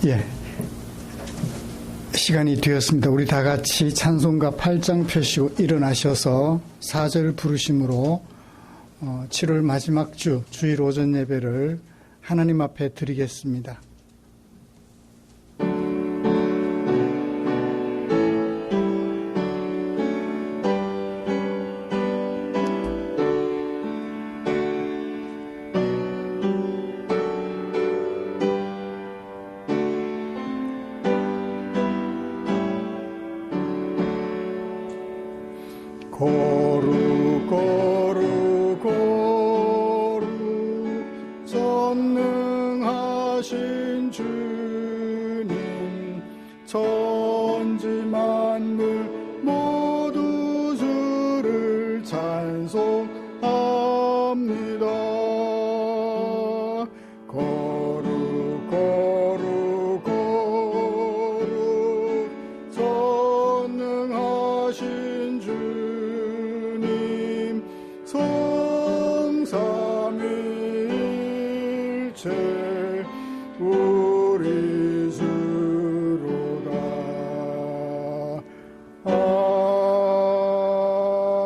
예, 시간이 되었습니다. 우리 다 같이 찬송가 8장 펴시고 일어나셔서 4절 부르심으로 7월 마지막 주 주일 오전 예배를 하나님 앞에 드리겠습니다. 전능하신 주님, 천지 만물 모두 주를 찬송합니다. 거룩 거룩 거룩 전능하신 주님, 성삼위일체 우리 주로다.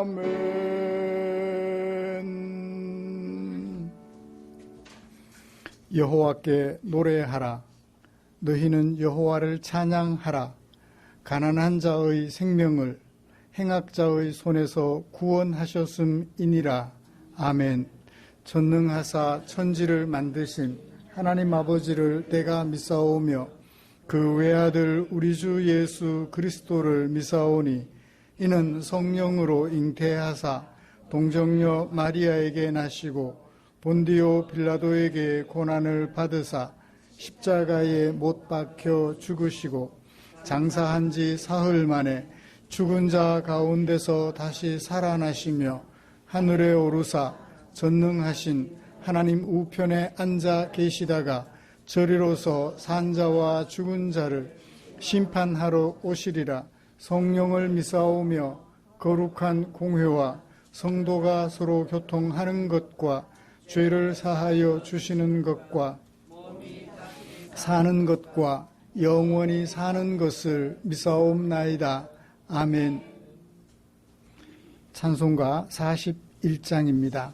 아멘. 여호와께 노래하라. 너희는 여호와를 찬양하라. 가난한 자의 생명을 행악자의 손에서 구원하셨음이니라. 아멘. 전능하사 천지를 만드신 하나님 아버지를 내가 믿사오며 그 외아들 우리 주 예수 그리스도를 믿사오니 이는 성령으로 잉태하사 동정녀 마리아에게 나시고 본디오 빌라도에게 고난을 받으사 십자가에 못 박혀 죽으시고 장사한 지 사흘 만에 죽은 자 가운데서 다시 살아나시며 하늘에 오르사 전능하신 하나님 우편에 앉아 계시다가 저리로서 산자와 죽은 자를 심판하러 오시리라. 성령을 믿사오며 거룩한 공회와 성도가 서로 교통하는 것과 죄를 사하여 주시는 것과 사는 것과 영원히 사는 것을 믿사옵나이다. 아멘. 찬송가 41장입니다.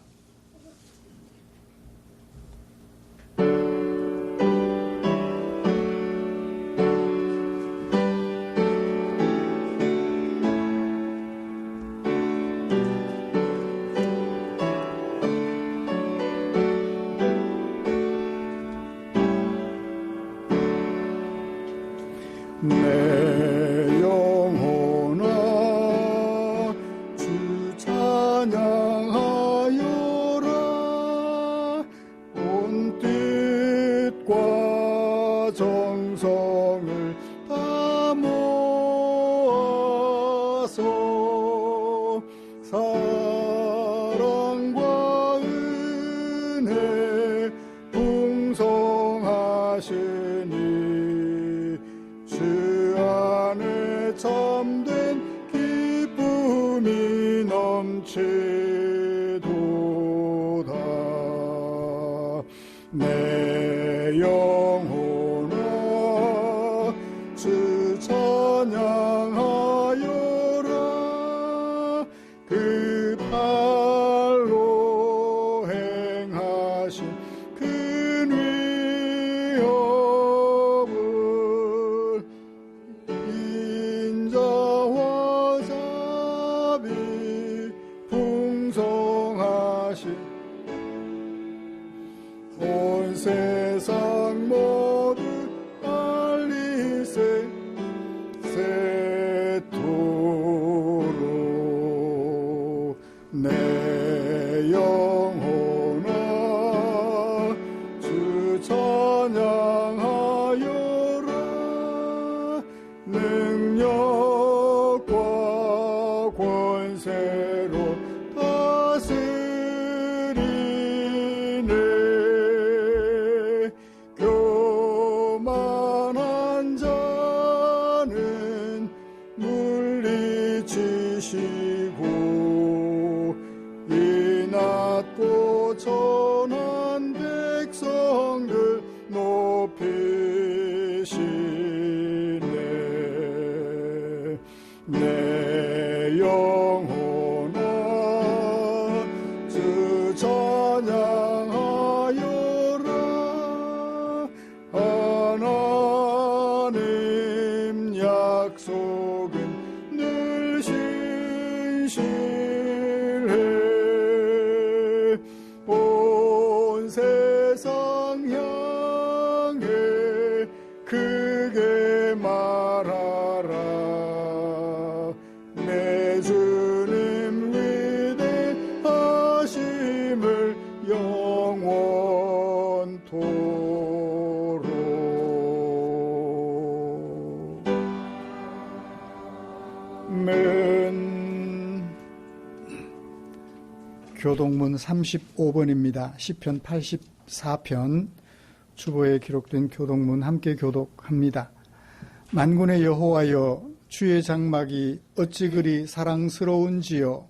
내 영혼아 주 찬양하여라. 온 뜻과 정성을 다 모아서 사랑과 은혜 풍성하시니 주 안에 참된 기쁨이 넘치도다. 내 영혼아 주 찬양하여라. 그 팔로 행하신 큰 위엄을 인자와 자비 풍성하신 온 세상 모두 알리세. 내 영혼아 주 찬양하여라. 하나님 약속은 늘 신실해. 온 세상 향해 크게 말하라. 내 주님 위대하심을 영원토록. 교동문 35번입니다. 시편 84편 주보에 기록된 교동문 함께 교독합니다. 만군의 여호와여, 주의 장막이 어찌 그리 사랑스러운지요.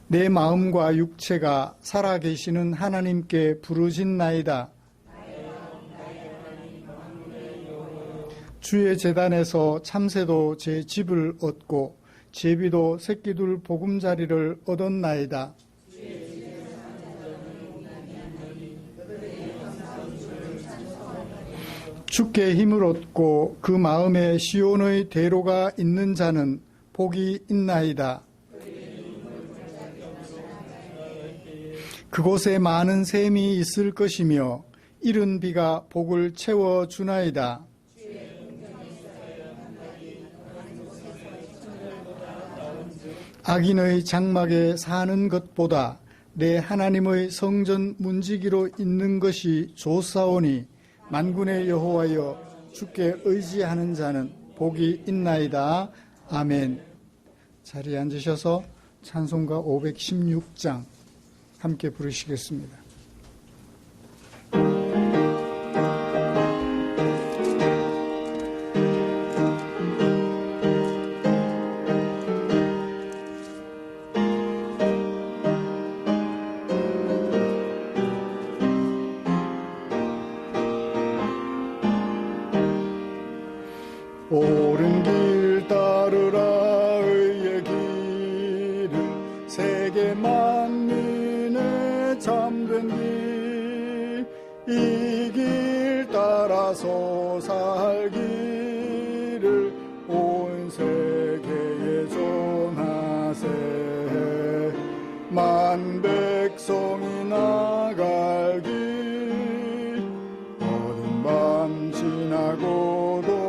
내 마음과 육체가 살아계시는 하나님께 부르짖나이다. 주의 제단에서 참새도 제 집을 얻고 제비도 새끼둘 보금자리를 얻었나이다. 주께 힘을 얻고 그 마음에 시온의 대로가 있는 자는 복이 있나이다. 그곳에 많은 샘이 있을 것이며 이른 비가 복을 채워주나이다. 악인의 장막에 사는 것보다 내 하나님의 성전 문지기로 있는 것이 좋사오니 만군의 여호와여, 주께 의지하는 자는 복이 있나이다. 아멘. 자리에 앉으셔서 찬송가 516장 함께 부르시겠습니다. 옳은 길 따르라. 의의 길을 세계 만민의 참된 길, 이 길 따라서 살기를 온 세계에 전하세. 만 백성이 나갈 길, 어린 밤 지나고도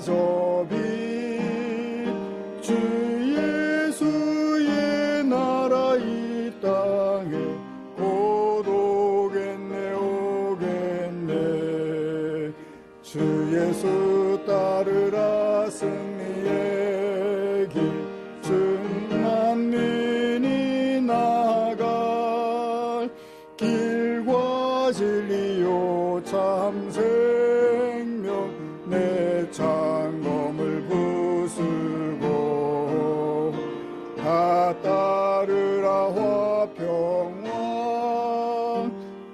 저 빛, 주 예수의 나라 이 땅에 곧 오겠네 오겠네. 주 예수 따르라. 승리의 길, 준 만민이 나아갈 길과 진리요 참 생명. 내 창검을 부수고 다 따르라. 화평왕,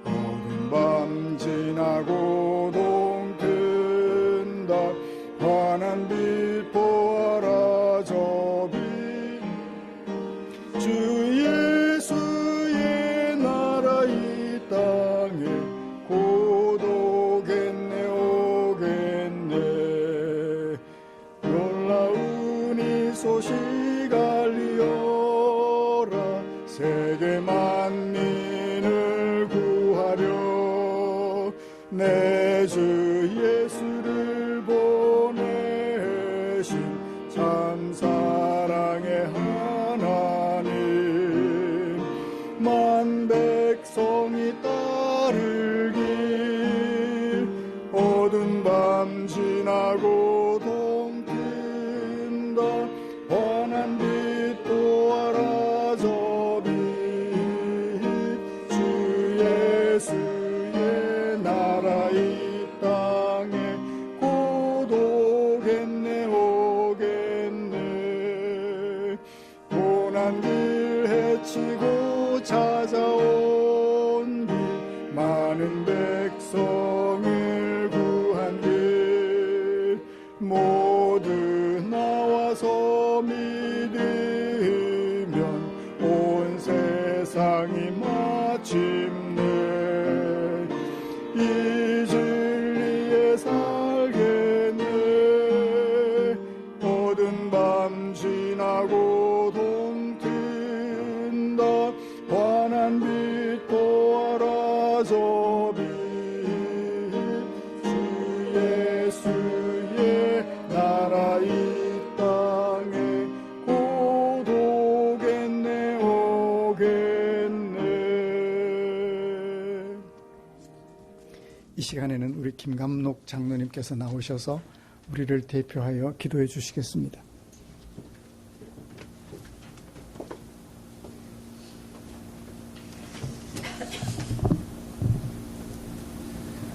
어두운 밤 지나고 동튼다. 환한 빛 보아라. 저 빛, 주 예수의 나라 이 땅에 곧 오겠네 오겠네. 놀라운 이 소식 알리어라. 세계 만민을 구하려 내 주 예수를 보내신 참 사랑의 하나님. 만 백성이 따를 길, 어두운 밤 지나고 동튼다. 환한 빛 보아라. 저 빛, 주 예수의 나라 이 땅에 곧 오겠네 오겠네. 고난 길 해치고 찾아온 길 많은 백성을 구한 길 모두 나와서 믿으면 온 세상이 마침내 이 진리에 살겠네. 모든 밤 지나고 동튼다 환한 빛도 알아서 빛 주 예수의 나라 이 땅에 곧 오겠네 오겠네. 이 시간에는 우리 김감록 장로님께서 나오셔서 우리를 대표하여 기도해 주시겠습니다.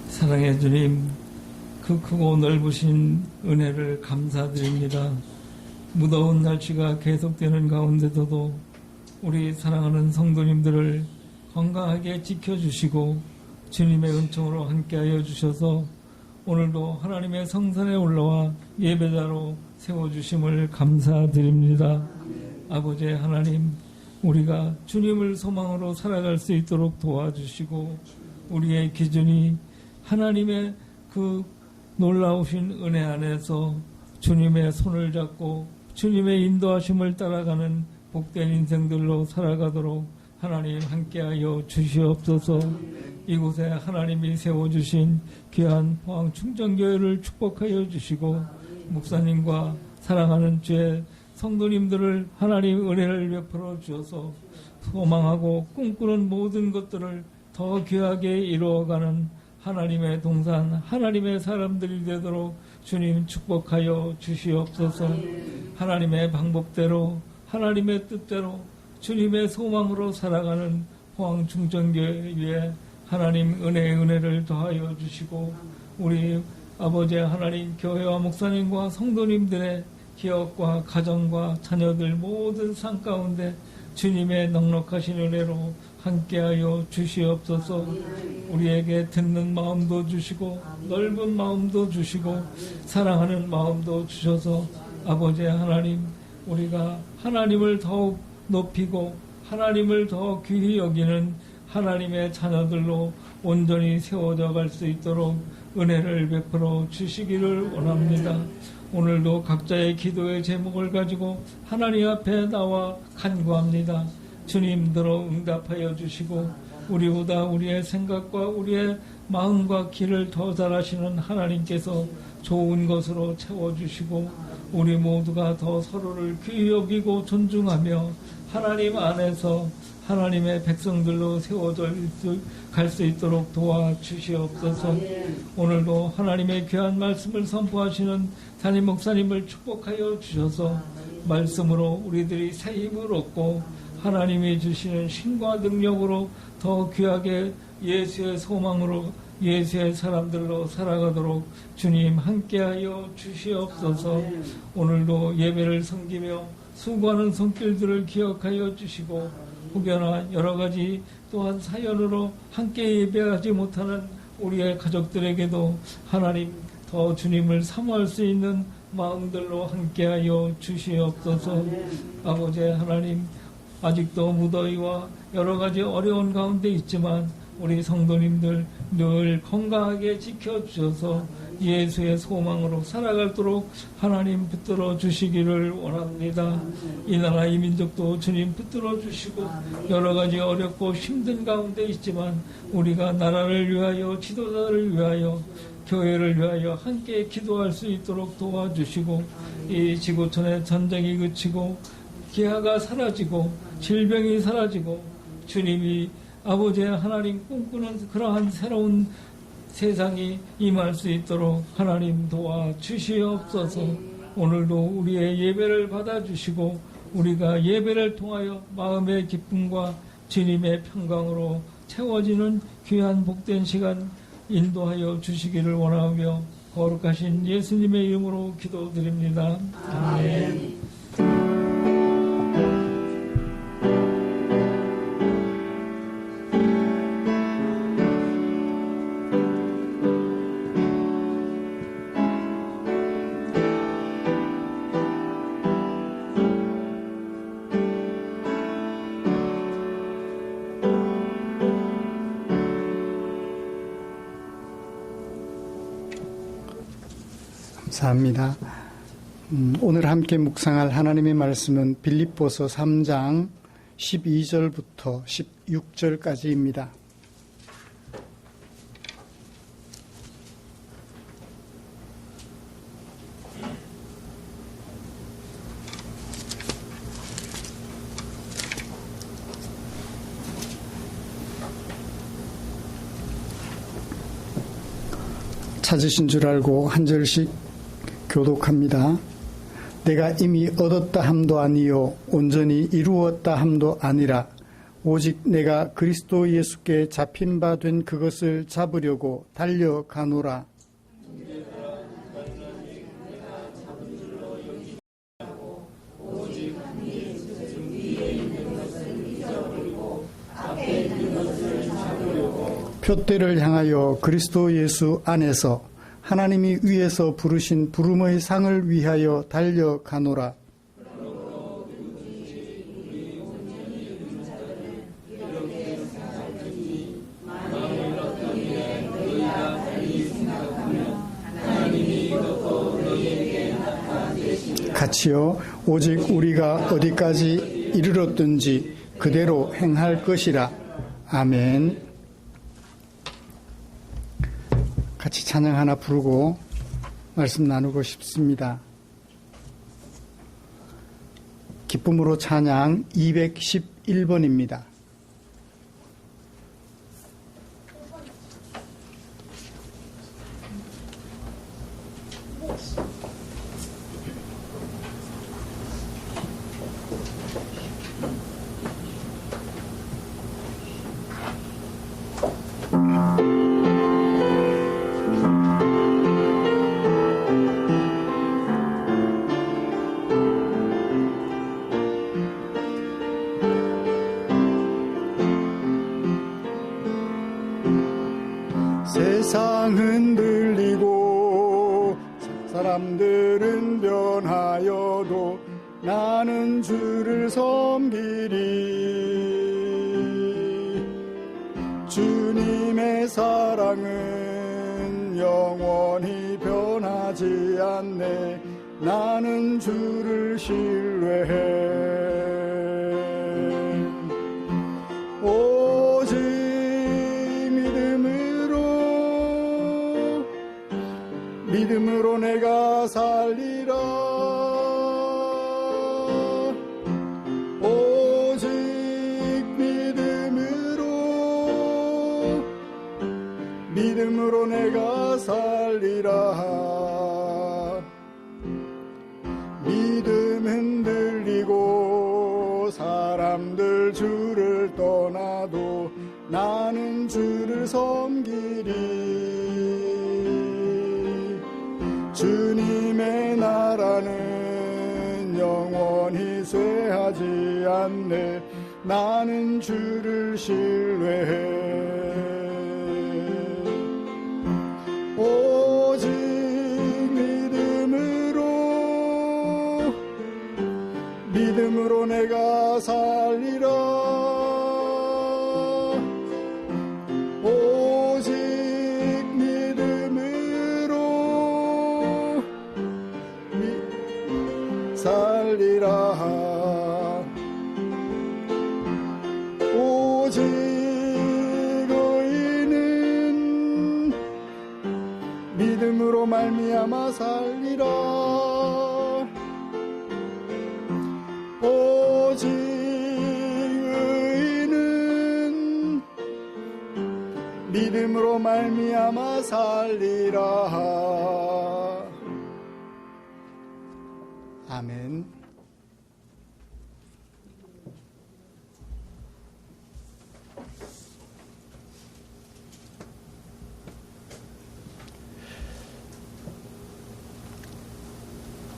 사랑의 주님, 그 크고 넓으신 은혜를 감사드립니다. 무더운 날씨가 계속되는 가운데서도 우리 사랑하는 성도님들을 건강하게 지켜주시고 주님의 은총으로 함께하여 주셔서 오늘도 하나님의 성산에 올라와 예배자로 세워주심을 감사드립니다. 아버지 하나님, 우리가 주님을 소망으로 살아갈 수 있도록 도와주시고 우리의 기준이 하나님의 그 놀라우신 은혜 안에서 주님의 손을 잡고 주님의 인도하심을 따라가는 복된 인생들로 살아가도록 하나님 함께하여 주시옵소서. 이곳에 하나님이 세워주신 귀한 포항충정교회를 축복하여 주시고 목사님과 사랑하는 주의 성도님들을 하나님 은혜를 베풀어 주셔서 소망하고 꿈꾸는 모든 것들을 더 귀하게 이루어가는 하나님의 동산, 하나님의 사람들이 되도록 주님 축복하여 주시옵소서. 하나님의 방법대로, 하나님의 뜻대로, 주님의 소망으로 살아가는 포항충정교회 위에 하나님 은혜를 더하여 주시고 우리 아버지 하나님 교회와 목사님과 성도님들의 기업과 가정과 자녀들 모든 삶 가운데 주님의 넉넉하신 은혜로 함께하여 주시옵소서. 우리에게 듣는 마음도 주시고 넓은 마음도 주시고 사랑하는 마음도 주셔서 아버지 하나님, 우리가 하나님을 더욱 높이고 하나님을 더 귀히 여기는 하나님의 자녀들로 온전히 세워져 갈 수 있도록 은혜를 베풀어 주시기를 원합니다. 오늘도 각자의 기도의 제목을 가지고 하나님 앞에 나와 간구합니다. 주님들로 응답하여 주시고 우리보다 우리의 생각과 우리의 마음과 길을 더 잘 아시는 하나님께서 좋은 것으로 채워주시고 우리 모두가 더 서로를 귀히 여기고 존중하며 하나님 안에서 하나님의 백성들로 세워져 갈 수 있도록 도와주시옵소서. 오늘도 하나님의 귀한 말씀을 선포하시는 담임 목사님을 축복하여 주셔서 말씀으로 우리들이 새 힘을 얻고 하나님이 주시는 신과 능력으로 더 귀하게 예수의 소망으로 예수의 사람들로 살아가도록 주님 함께하여 주시옵소서. 오늘도 예배를 섬기며 수고하는 손길들을 기억하여 주시고 혹여나 여러 가지 또한 사연으로 함께 예배하지 못하는 우리의 가족들에게도 하나님 더 주님을 사모할 수 있는 마음들로 함께하여 주시옵소서. 아버지 하나님, 아직도 무더위와 여러 가지 어려운 가운데 있지만 우리 성도님들 늘 건강하게 지켜주셔서 예수의 소망으로 살아가도록 하나님 붙들어 주시기를 원합니다. 이 나라 이 민족도 주님 붙들어 주시고 여러 가지 어렵고 힘든 가운데 있지만 우리가 나라를 위하여 지도자를 위하여 교회를 위하여 함께 기도할 수 있도록 도와주시고 이 지구촌의 전쟁이 그치고 기아가 사라지고 질병이 사라지고 주님이 아버지의 하나님 꿈꾸는 그러한 새로운 세상이 임할 수 있도록 하나님 도와주시옵소서. 오늘도 우리의 예배를 받아주시고 우리가 예배를 통하여 마음의 기쁨과 주님의 평강으로 채워지는 귀한 복된 시간 인도하여 주시기를 원하며 거룩하신 예수님의 이름으로 기도드립니다. 아멘. 감사합니다. 오늘 함께 묵상할 하나님의 말씀은 빌립보서 3장 12절부터 16절까지입니다. 찾으신 줄 알고 한 절씩 교독합니다. 내가 이미 얻었다 함도 아니요 온전히 이루었다 함도 아니라 오직 내가 그리스도 예수께 잡힌 바 된 그것을 잡으려고 달려가노라. 표대를 향하여 그리스도 예수 안에서 하나님이 위에서 부르신 부름의 상을 위하여 달려가노라. 같이요 오직 우리가 어디까지 이르렀든지 그대로 행할 것이라. 아멘. 같이 찬양 하나 부르고 말씀 나누고 싶습니다. 기쁨으로 찬양 211번입니다. 세상 흔들리고 사람들은 변하여도 나는 주를 섬기리. 주님의 사랑은 영원히 변하지 않네. 나는 주를 신뢰해. 오직 믿음으로 내가 살리라. 오직 믿음으로 내가 살리라. 믿음 흔들리고 사람들 주를 떠나도 나는 주를 섬기리. 주님의 나라는 영원히 쇠하지 않네. 나는 주를 신뢰해. 오직 믿음으로 내가 살리라. 오직 살리라. 오직 의인은 믿음으로 말미암아 살리라. 오직 의인은 믿음으로 말미암아 살리라. 아멘.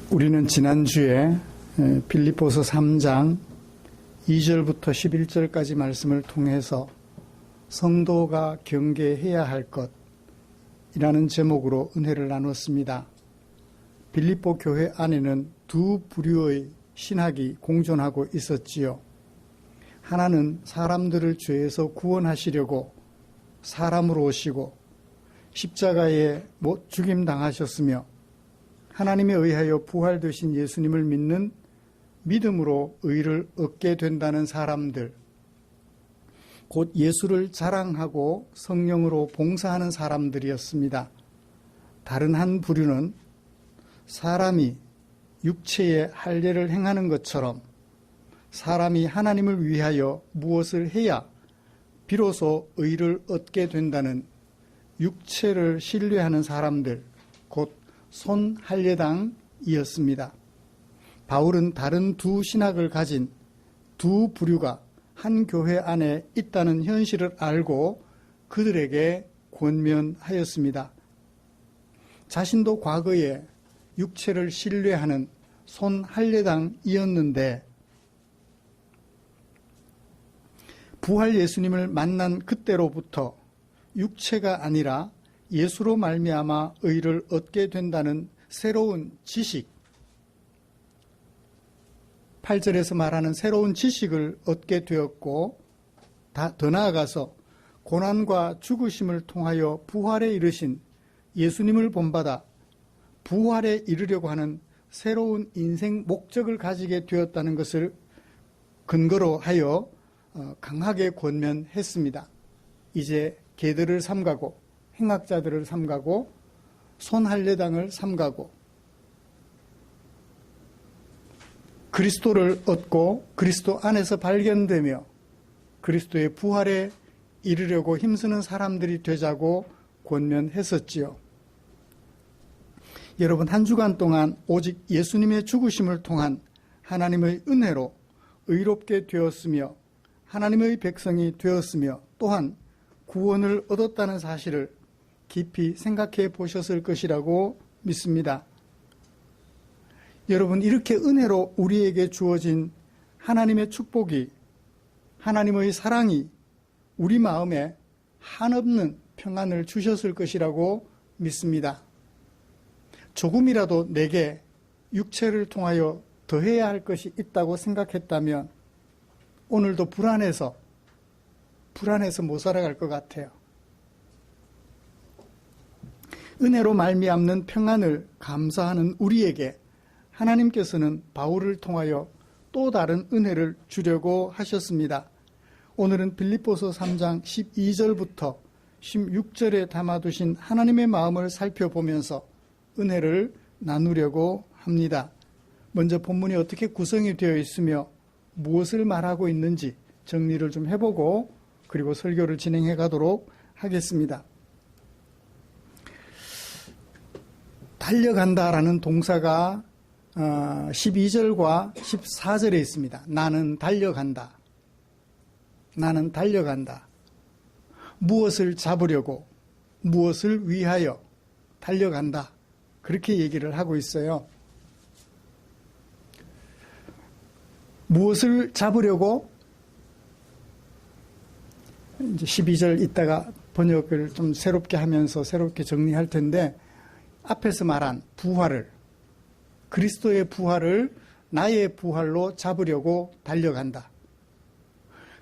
우리는 지난주에 빌립보서 3장 2절부터 11절까지 말씀을 통해서 성도가 경계해야 할 것이라는 제목으로 은혜를 나눴습니다. 빌립보 교회 안에는 두 부류의 신학이 공존하고 있었지요. 하나는 사람들을 죄에서 구원하시려고 사람으로 오시고 십자가에 못 죽임당하셨으며 하나님에 의하여 부활되신 예수님을 믿는 믿음으로 의를 얻게 된다는 사람들, 곧 예수를 자랑하고 성령으로 봉사하는 사람들이었습니다. 다른 한 부류는 사람이 육체의 할례를 행하는 것처럼 사람이 하나님을 위하여 무엇을 해야 비로소 의를 얻게 된다는 육체를 신뢰하는 사람들, 곧 손할례당이었습니다. 바울은 다른 두 신학을 가진 두 부류가 한 교회 안에 있다는 현실을 알고 그들에게 권면하였습니다. 자신도 과거에 육체를 신뢰하는 손할례당이었는데 부활 예수님을 만난 그때로부터 육체가 아니라 예수로 말미암아 의를 얻게 된다는 새로운 지식, 8절에서 말하는 새로운 지식을 얻게 되었고, 더 나아가서 고난과 죽으심을 통하여 부활에 이르신 예수님을 본받아 부활에 이르려고 하는 새로운 인생 목적을 가지게 되었다는 것을 근거로 하여 강하게 권면했습니다. 이제 개들을 삼가고 행악자들을 삼가고 손할례당을 삼가고 그리스도를 얻고 그리스도 안에서 발견되며 그리스도의 부활에 이르려고 힘쓰는 사람들이 되자고 권면했었지요. 여러분, 한 주간 동안 오직 예수님의 죽으심을 통한 하나님의 은혜로 의롭게 되었으며 하나님의 백성이 되었으며 또한 구원을 얻었다는 사실을 깊이 생각해 보셨을 것이라고 믿습니다. 여러분, 이렇게 은혜로 우리에게 주어진 하나님의 축복이, 하나님의 사랑이 우리 마음에 한없는 평안을 주셨을 것이라고 믿습니다. 조금이라도 내게 육체를 통하여 더해야 할 것이 있다고 생각했다면 오늘도 불안해서 못 살아갈 것 같아요. 은혜로 말미암는 평안을 감사하는 우리에게 하나님께서는 바울을 통하여 또 다른 은혜를 주려고 하셨습니다. 오늘은 빌립보서 3장 12절부터 16절에 담아두신 하나님의 마음을 살펴보면서 은혜를 나누려고 합니다. 먼저 본문이 어떻게 구성이 되어 있으며 무엇을 말하고 있는지 정리를 좀 해보고 그리고 설교를 진행해 가도록 하겠습니다. 달려간다라는 동사가 12절과 14절에 있습니다. 나는 달려간다. 나는 달려간다. 무엇을 잡으려고, 무엇을 위하여 달려간다. 그렇게 얘기를 하고 있어요. 무엇을 잡으려고? 이제 12절 이따가 번역을 좀 새롭게 하면서 새롭게 정리할 텐데, 앞에서 말한 부활을, 그리스도의 부활을 나의 부활로 잡으려고 달려간다.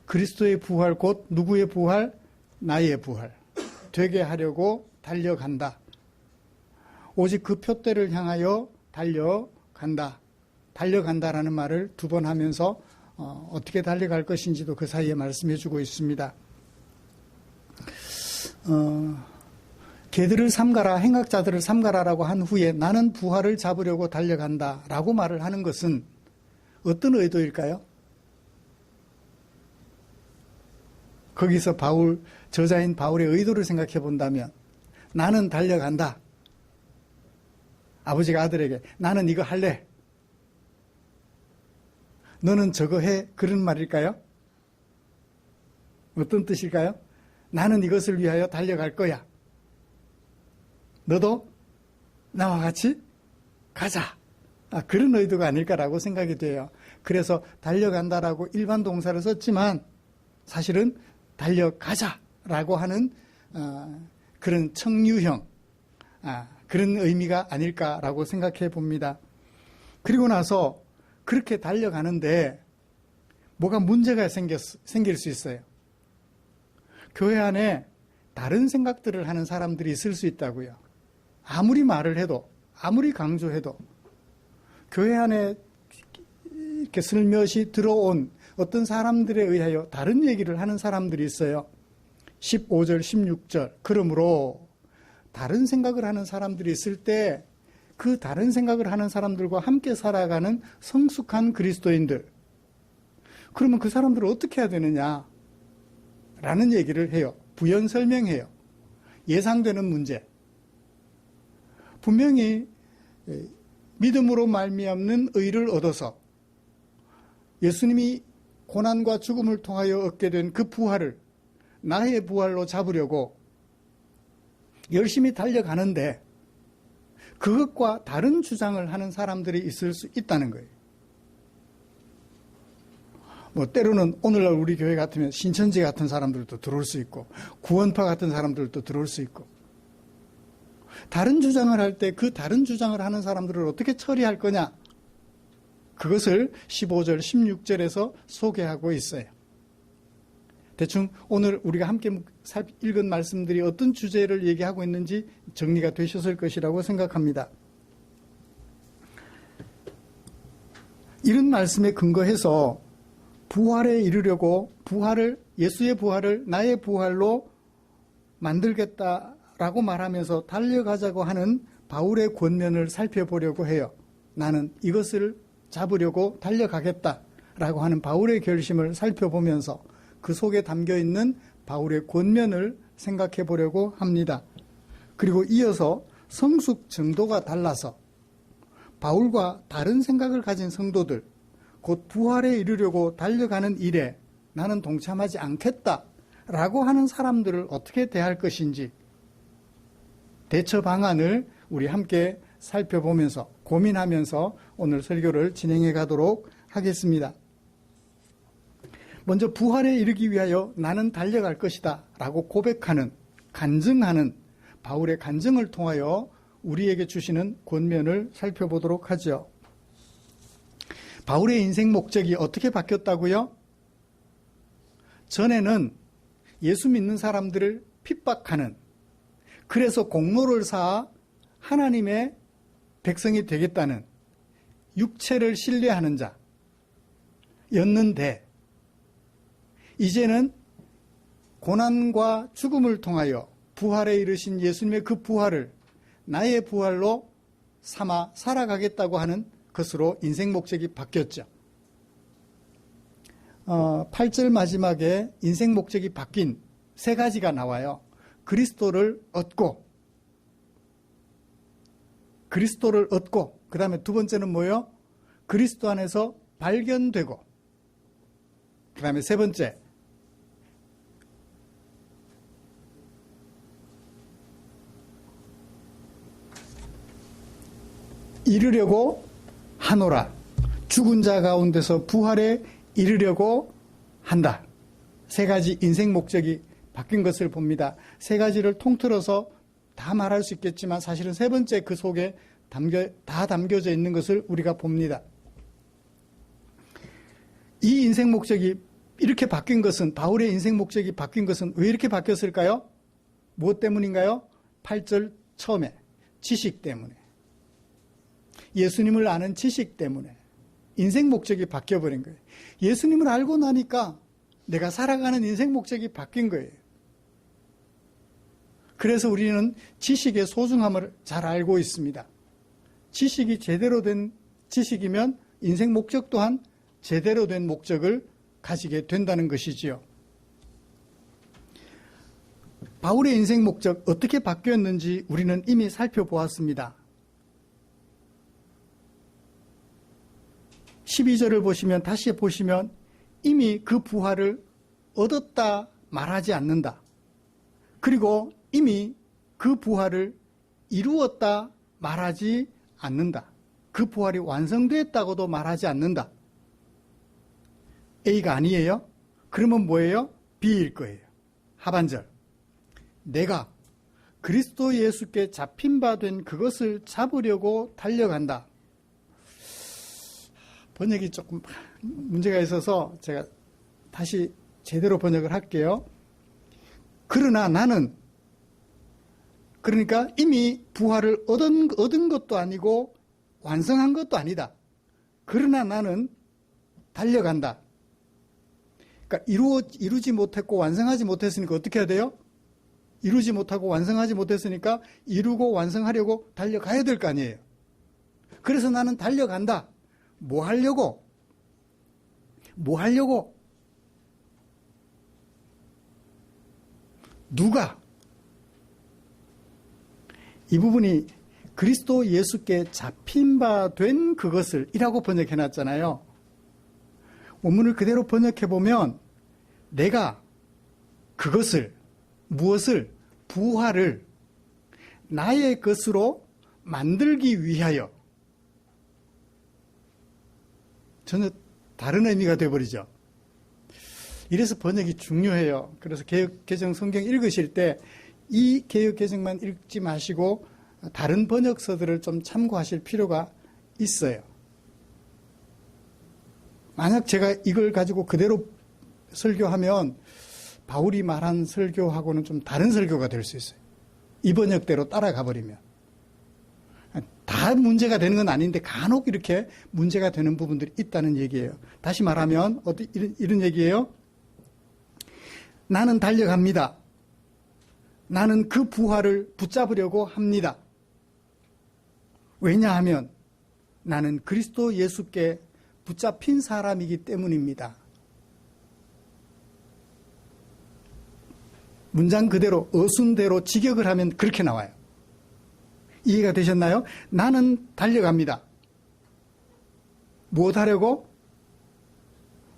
그리스도의 부활 곧 누구의 부활? 나의 부활. 되게 하려고 달려간다. 오직 그 표대를 향하여 달려간다. 달려간다라는 말을 두 번 하면서 어떻게 달려갈 것인지도 그 사이에 말씀해 주고 있습니다. 개들을 삼가라, 행악자들을 삼가라라고 한 후에 나는 부활을 잡으려고 달려간다라고 말을 하는 것은 어떤 의도일까요? 거기서 저자인 바울의 의도를 생각해 본다면 나는 달려간다. 아버지가 아들에게 나는 이거 할래. 너는 저거 해. 그런 말일까요? 어떤 뜻일까요? 나는 이것을 위하여 달려갈 거야. 너도 나와 같이 가자. 그런 의도가 아닐까라고 생각이 돼요. 그래서 달려간다라고 일반 동사를 썼지만 사실은 달려가자라고 하는 그런 청유형, 그런 의미가 아닐까라고 생각해 봅니다. 그리고 나서 그렇게 달려가는데 뭐가 문제가 생길 수 있어요. 교회 안에 다른 생각들을 하는 사람들이 있을 수 있다고요. 아무리 말을 해도 아무리 강조해도 교회 안에 이렇게 슬며시 들어온 어떤 사람들에 의하여 다른 얘기를 하는 사람들이 있어요. 15절, 16절. 그러므로 다른 생각을 하는 사람들이 있을 때 그 다른 생각을 하는 사람들과 함께 살아가는 성숙한 그리스도인들. 그러면 그 사람들을 어떻게 해야 되느냐? 라는 얘기를 해요. 부연 설명해요. 예상되는 문제. 분명히 믿음으로 말미암는 의를 얻어서 예수님이 고난과 죽음을 통하여 얻게 된 그 부활을 나의 부활로 잡으려고 열심히 달려가는데 그것과 다른 주장을 하는 사람들이 있을 수 있다는 거예요. 뭐 때로는 오늘날 우리 교회 같으면 신천지 같은 사람들도 들어올 수 있고 구원파 같은 사람들도 들어올 수 있고 다른 주장을 할 때 그 다른 주장을 하는 사람들을 어떻게 처리할 거냐? 그것을 15절, 16절에서 소개하고 있어요. 대충 오늘 우리가 함께 읽은 말씀들이 어떤 주제를 얘기하고 있는지 정리가 되셨을 것이라고 생각합니다. 이런 말씀에 근거해서 부활에 이르려고 예수의 부활을 나의 부활로 만들겠다라고 말하면서 달려가자고 하는 바울의 권면을 살펴보려고 해요. 나는 이것을 잡으려고 달려가겠다라고 하는 바울의 결심을 살펴보면서 그 속에 담겨있는 바울의 권면을 생각해 보려고 합니다. 그리고 이어서 성숙 정도가 달라서 바울과 다른 생각을 가진 성도들, 곧 부활에 이르려고 달려가는 일에 나는 동참하지 않겠다라고 하는 사람들을 어떻게 대할 것인지 대처 방안을 우리 함께 살펴보면서 고민하면서 오늘 설교를 진행해 가도록 하겠습니다. 먼저 부활에 이르기 위하여 나는 달려갈 것이다 라고 고백하는, 간증하는 바울의 간증을 통하여 우리에게 주시는 권면을 살펴보도록 하죠. 바울의 인생 목적이 어떻게 바뀌었다고요? 전에는 예수 믿는 사람들을 핍박하는, 그래서 공로를 쌓아 하나님의 백성이 되겠다는 육체를 신뢰하는 자였는데 이제는 고난과 죽음을 통하여 부활에 이르신 예수님의 그 부활을 나의 부활로 삼아 살아가겠다고 하는 것으로 인생 목적이 바뀌었죠. 8절 마지막에 인생 목적이 바뀐 세 가지가 나와요. 그리스도를 얻고 그 다음에 두 번째는 뭐예요? 그리스도 안에서 발견되고 그 다음에 세 번째 이르려고 하노라. 죽은 자 가운데서 부활에 이르려고 한다. 세 가지 인생 목적이 바뀐 것을 봅니다. 세 가지를 통틀어서 다 말할 수 있겠지만 사실은 세 번째 그 속에 다 담겨져 있는 것을 우리가 봅니다. 이 인생 목적이 이렇게 바뀐 것은, 바울의 인생 목적이 바뀐 것은 왜 이렇게 바뀌었을까요? 무엇 때문인가요? 8절 처음에 지식 때문에, 예수님을 아는 지식 때문에 인생 목적이 바뀌어버린 거예요. 예수님을 알고 나니까 내가 살아가는 인생 목적이 바뀐 거예요. 그래서 우리는 지식의 소중함을 잘 알고 있습니다. 지식이 제대로 된 지식이면 인생 목적 또한 제대로 된 목적을 가지게 된다는 것이지요. 바울의 인생 목적 어떻게 바뀌었는지 우리는 이미 살펴보았습니다. 12절을 다시 보시면 이미 그 부활을 얻었다 말하지 않는다. 그리고 이미 그 부활을 이루었다 말하지 않는다. 그 부활이 완성됐다고도 말하지 않는다. A가 아니에요? 그러면 뭐예요? B일 거예요. 하반절. 내가 그리스도 예수께 잡힌 바 된 그것을 잡으려고 달려간다. 번역이 조금 문제가 있어서 제가 다시 제대로 번역을 할게요. 그러나 나는 그러니까 이미 부활을 얻은 것도 아니고 완성한 것도 아니다. 그러나 나는 달려간다. 그러니까 이루지 못했고 완성하지 못했으니까 어떻게 해야 돼요? 이루지 못하고 완성하지 못했으니까 이루고 완성하려고 달려가야 될 거 아니에요. 그래서 나는 달려간다. 뭐 하려고? 뭐 하려고? 누가? 이 부분이 그리스도 예수께 잡힌 바 된 그것을 이라고 번역해 놨잖아요. 원문을 그대로 번역해 보면 내가 그것을, 무엇을, 부활을 나의 것으로 만들기 위하여, 전혀 다른 의미가 되어버리죠. 이래서 번역이 중요해요. 그래서 개혁개정 성경 읽으실 때 이 개혁개정만 읽지 마시고 다른 번역서들을 좀 참고하실 필요가 있어요. 만약 제가 이걸 가지고 그대로 설교하면 바울이 말한 설교하고는 좀 다른 설교가 될 수 있어요. 이 번역대로 따라가 버리면. 다 문제가 되는 건 아닌데 간혹 이렇게 문제가 되는 부분들이 있다는 얘기예요. 다시 말하면 이런 얘기예요. 나는 달려갑니다. 나는 그 부활을 붙잡으려고 합니다. 왜냐하면 나는 그리스도 예수께 붙잡힌 사람이기 때문입니다. 문장 그대로 어순대로 직역을 하면 그렇게 나와요. 이해가 되셨나요? 나는 달려갑니다. 무엇 하려고?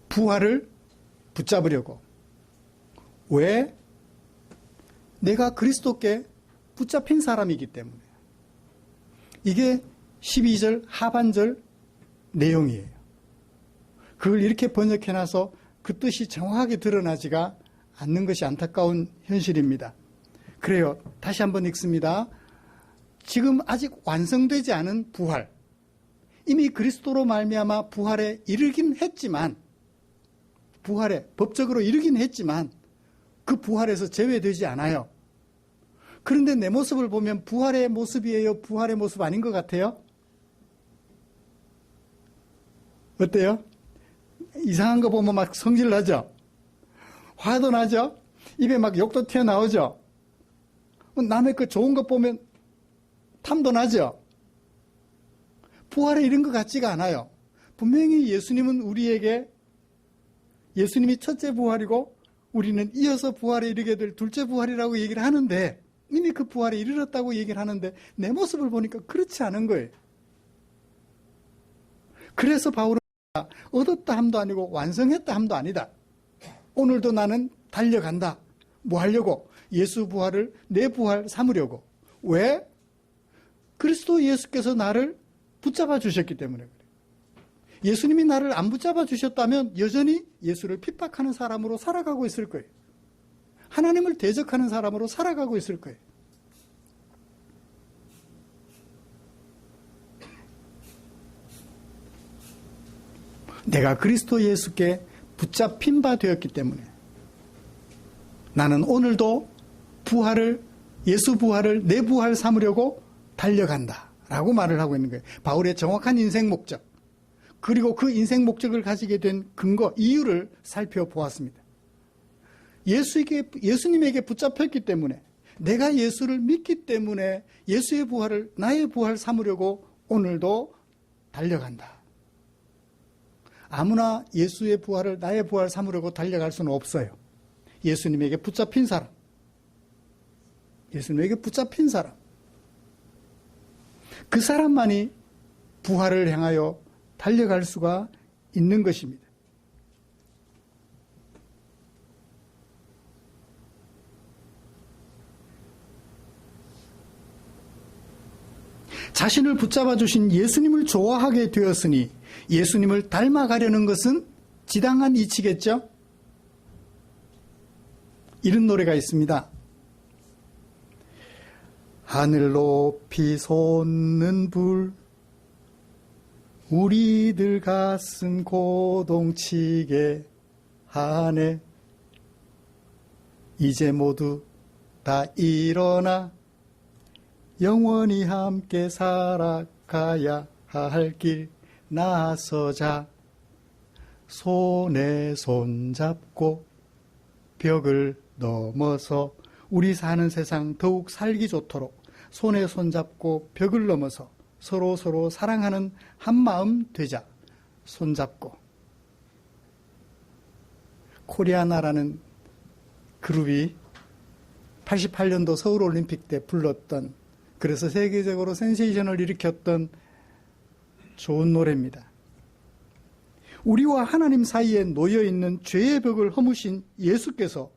부활을 붙잡으려고. 왜? 내가 그리스도께 붙잡힌 사람이기 때문에. 이게 12절 하반절 내용이에요. 그걸 이렇게 번역해놔서 그 뜻이 정확하게 드러나지가 않는 것이 안타까운 현실입니다. 그래요. 다시 한번 읽습니다. 지금 아직 완성되지 않은 부활, 이미 그리스도로 말미암아 부활에 이르긴 했지만, 부활에 법적으로 이르긴 했지만 그 부활에서 제외되지 않아요. 그런데 내 모습을 보면 부활의 모습이에요? 부활의 모습 아닌 것 같아요? 어때요? 이상한 거 보면 막 성질 나죠? 화도 나죠? 입에 막 욕도 튀어나오죠? 남의 그 좋은 것 보면 탐도 나죠? 부활에 이른 것 같지가 않아요. 분명히 예수님은 우리에게, 예수님이 첫째 부활이고 우리는 이어서 부활에 이르게 될 둘째 부활이라고 얘기를 하는데, 이미 그 부활에 이르렀다고 얘기를 하는데 내 모습을 보니까 그렇지 않은 거예요. 그래서 바울은 얻었다 함도 아니고 완성했다 함도 아니다. 오늘도 나는 달려간다. 뭐 하려고? 예수 부활을 내 부활 삼으려고. 왜? 그리스도 예수께서 나를 붙잡아 주셨기 때문에 그래요. 예수님이 나를 안 붙잡아 주셨다면 여전히 예수를 핍박하는 사람으로 살아가고 있을 거예요. 하나님을 대적하는 사람으로 살아가고 있을 거예요. 내가 그리스도 예수께 붙잡힌 바 되었기 때문에 나는 오늘도 부활을, 예수 부활을 내 부활 삼으려고 달려간다 라고 말을 하고 있는 거예요. 바울의 정확한 인생 목적, 그리고 그 인생 목적을 가지게 된 근거, 이유를 살펴보았습니다. 예수님에게 붙잡혔기 때문에, 내가 예수를 믿기 때문에 예수의 부활을 나의 부활 삼으려고 오늘도 달려간다. 아무나 예수의 부활을 나의 부활 삼으려고 달려갈 수는 없어요. 예수님에게 붙잡힌 사람, 예수님에게 붙잡힌 사람, 그 사람만이 부활을 향하여 달려갈 수가 있는 것입니다. 자신을 붙잡아 주신 예수님을 좋아하게 되었으니 예수님을 닮아가려는 것은 지당한 이치겠죠? 이런 노래가 있습니다. 하늘 높이 솟는 불, 우리들 가슴 고동치게 하네. 이제 모두 다 일어나 영원히 함께 살아가야 할 길 나서자. 손에 손잡고 벽을 넘어서 우리 사는 세상 더욱 살기 좋도록 손에 손잡고 벽을 넘어서 서로 사랑하는 한마음 되자. 손잡고. 코리아나라는 그룹이 88년도 서울올림픽 때 불렀던, 그래서 세계적으로 센세이션을 일으켰던 좋은 노래입니다. 우리와 하나님 사이에 놓여있는 죄의 벽을 허무신 예수께서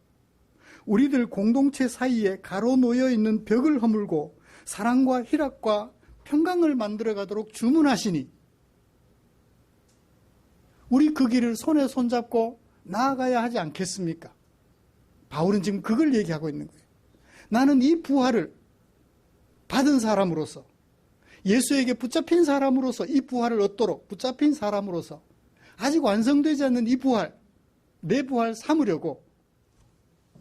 우리들 공동체 사이에 가로 놓여있는 벽을 허물고 사랑과 희락과 평강을 만들어가도록 주문하시니 우리 그 길을 손에 손잡고 나아가야 하지 않겠습니까? 바울은 지금 그걸 얘기하고 있는 거예요. 나는 이 부활을 받은 사람으로서, 예수에게 붙잡힌 사람으로서 이 부활을 얻도록 붙잡힌 사람으로서 아직 완성되지 않는 이 부활, 내 부활 삼으려고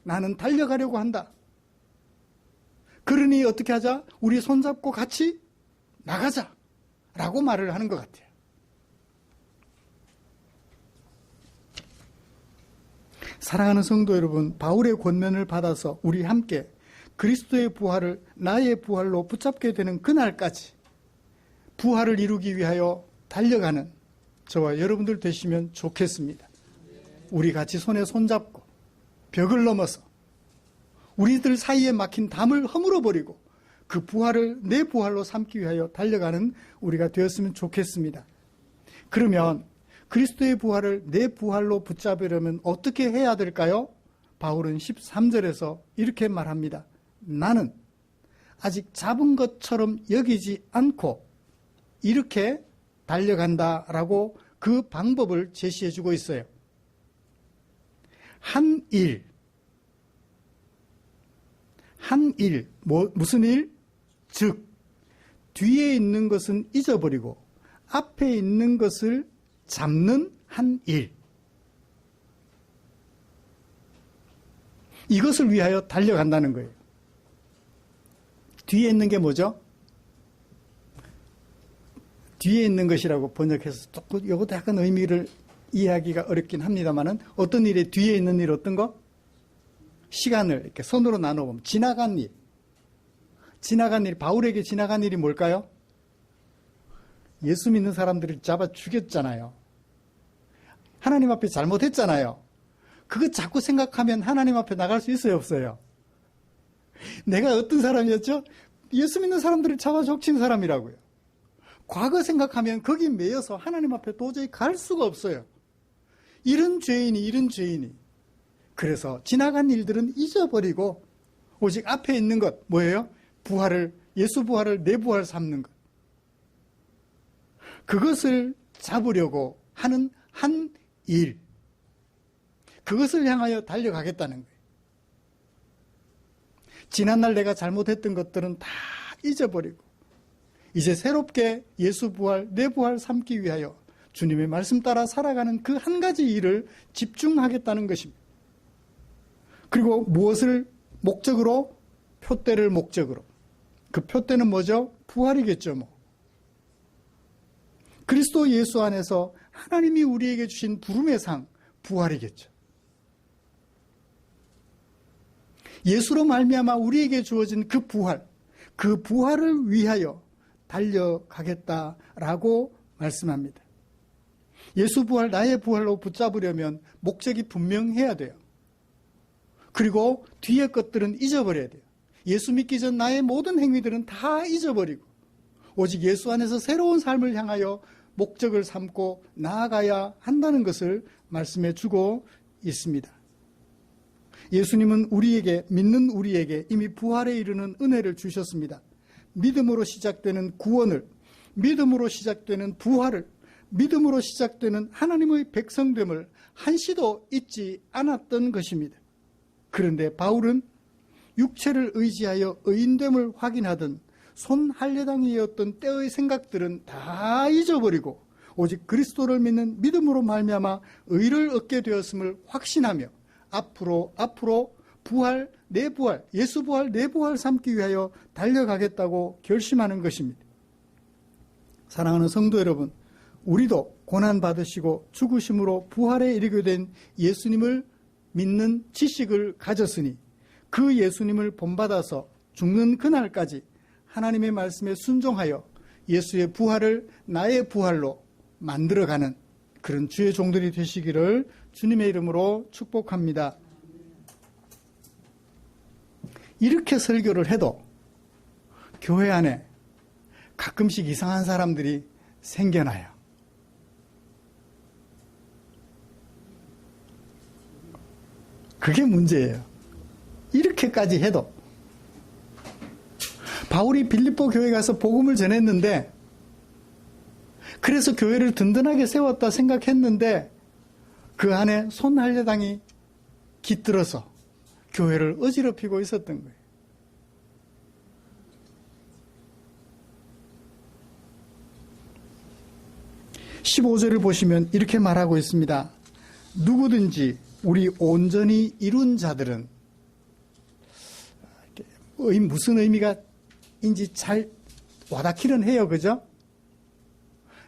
나는 달려가려고 한다. 그러니 어떻게 하자? 우리 손잡고 같이 나가자 라고 말을 하는 것 같아요. 사랑하는 성도 여러분, 바울의 권면을 받아서 우리 함께 그리스도의 부활을 나의 부활로 붙잡게 되는 그날까지 부활을 이루기 위하여 달려가는 저와 여러분들 되시면 좋겠습니다. 우리 같이 손에 손잡고 벽을 넘어서 우리들 사이에 막힌 담을 허물어버리고 그 부활을 내 부활로 삼기 위하여 달려가는 우리가 되었으면 좋겠습니다. 그러면 그리스도의 부활을 내 부활로 붙잡으려면 어떻게 해야 될까요? 바울은 13절에서 이렇게 말합니다. 나는 아직 잡은 것처럼 여기지 않고 이렇게 달려간다라고 그 방법을 제시해 주고 있어요. 한 일, 무슨 일? 즉, 뒤에 있는 것은 잊어버리고 앞에 있는 것을 잡는 한 일. 이것을 위하여 달려간다는 거예요. 뒤에 있는 게 뭐죠? 뒤에 있는 것이라고 번역해서 조금 이것도 약간 의미를 이해하기가 어렵긴 합니다만은 어떤 일에 뒤에 있는 일 어떤 거? 시간을 이렇게 손으로 나눠보면 지나간 일. 지나간 일, 바울에게 지나간 일이 뭘까요? 예수 믿는 사람들을 잡아 죽였잖아요. 하나님 앞에 잘못했잖아요. 그거 자꾸 생각하면 하나님 앞에 나갈 수 있어요, 없어요? 내가 어떤 사람이었죠? 예수 믿는 사람들을 잡아 적친 사람이라고요. 과거 생각하면 거기 매여서 하나님 앞에 도저히 갈 수가 없어요. 이런 죄인이. 그래서 지나간 일들은 잊어버리고 오직 앞에 있는 것, 뭐예요? 부활을, 예수 부활을 내 부활 삼는 것. 그것을 잡으려고 하는 한 일. 그것을 향하여 달려가겠다는 거예요. 지난날 내가 잘못했던 것들은 다 잊어버리고 이제 새롭게 예수 부활, 내 부활 삼기 위하여 주님의 말씀 따라 살아가는 그 한 가지 일을 집중하겠다는 것입니다. 그리고 무엇을 목적으로? 표대를 목적으로. 그 표대는 뭐죠? 부활이겠죠, 뭐. 그리스도 예수 안에서 하나님이 우리에게 주신 부름의 상, 부활이겠죠. 예수로 말미암아 우리에게 주어진 그 부활을 위하여 달려가겠다라고 말씀합니다. 예수 부활, 나의 부활로 붙잡으려면 목적이 분명해야 돼요. 그리고 뒤에 것들은 잊어버려야 돼요. 예수 믿기 전 나의 모든 행위들은 다 잊어버리고 오직 예수 안에서 새로운 삶을 향하여 목적을 삼고 나아가야 한다는 것을 말씀해 주고 있습니다. 예수님은 믿는 우리에게 이미 부활에 이르는 은혜를 주셨습니다. 믿음으로 시작되는 구원을, 믿음으로 시작되는 부활을, 믿음으로 시작되는 하나님의 백성됨을 한시도 잊지 않았던 것입니다. 그런데 바울은 육체를 의지하여 의인됨을 확인하던 손 한례당이었던 때의 생각들은 다 잊어버리고 오직 그리스도를 믿는 믿음으로 말미암아 의를 얻게 되었음을 확신하며 앞으로 부활 내 부활, 예수 부활, 내 부활 삼기 위하여 달려가겠다고 결심하는 것입니다. 사랑하는 성도 여러분, 우리도 고난받으시고 죽으심으로 부활에 이르게 된 예수님을 믿는 지식을 가졌으니 그 예수님을 본받아서 죽는 그날까지 하나님의 말씀에 순종하여 예수의 부활을 나의 부활로 만들어가는 그런 주의 종들이 되시기를 주님의 이름으로 축복합니다. 이렇게 설교를 해도 교회 안에 가끔씩 이상한 사람들이 생겨나요. 그게 문제예요. 이렇게까지 해도. 바울이 빌립보 교회 가서 복음을 전했는데, 그래서 교회를 든든하게 세웠다 생각했는데 그 안에 손할례당이 깃들어서 교회를 어지럽히고 있었던 거예요. (15절을) 보시면 이렇게 말하고 있습니다. 누구든지 우리 온전히 이룬 자들은, 무슨 의미가인지 잘 와닿기는 해요. 그죠?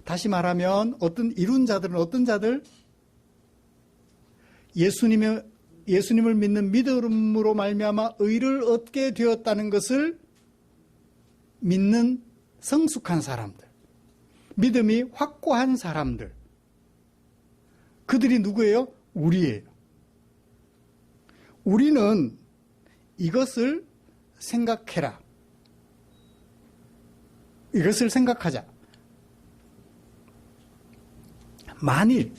다시 말하면 어떤 이룬 자들은 어떤 자들? 예수님을 믿는 믿음으로 말미암아 의를 얻게 되었다는 것을 믿는 성숙한 사람들, 믿음이 확고한 사람들, 그들이 누구예요? 우리예요. 우리는 이것을 생각해라. 이것을 생각하자. 만일,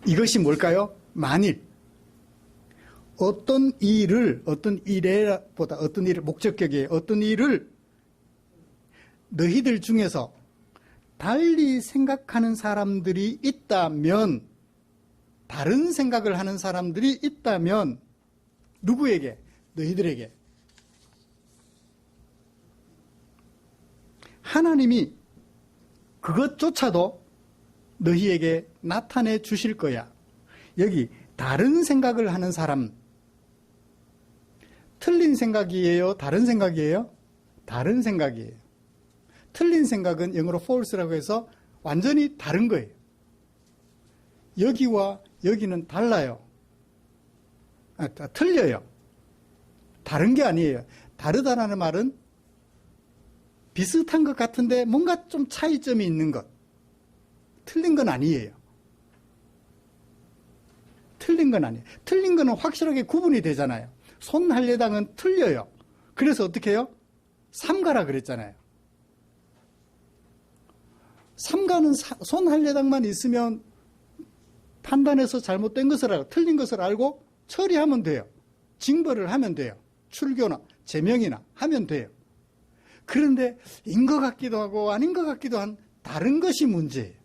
이것이 뭘까요? 만일 어떤 일을, 목적격이에요. 어떤 일을 너희들 중에서 달리 생각하는 사람들이 있다면, 다른 생각을 하는 사람들이 있다면, 누구에게? 너희들에게. 하나님이 그것조차도 너희에게 나타내 주실 거야. 여기 다른 생각을 하는 사람, 틀린 생각이에요? 다른 생각이에요? 다른 생각이에요. 틀린 생각은 영어로 false라고 해서 완전히 다른 거예요. 여기와 여기는 달라요. 틀려요. 다른 게 아니에요. 다르다라는 말은 비슷한 것 같은데 뭔가 좀 차이점이 있는 것. 틀린 건 아니에요. 틀린 건 아니에요. 틀린 거는 확실하게 구분이 되잖아요. 손할례당은 틀려요. 그래서 어떻게 해요? 삼가라 그랬잖아요. 삼가는 손할례당만 있으면 판단해서 잘못된 것을 알고 틀린 것을 알고 처리하면 돼요. 징벌을 하면 돼요. 출교나 제명이나 하면 돼요. 그런데 인 것 같기도 하고 아닌 것 같기도 한 다른 것이 문제예요.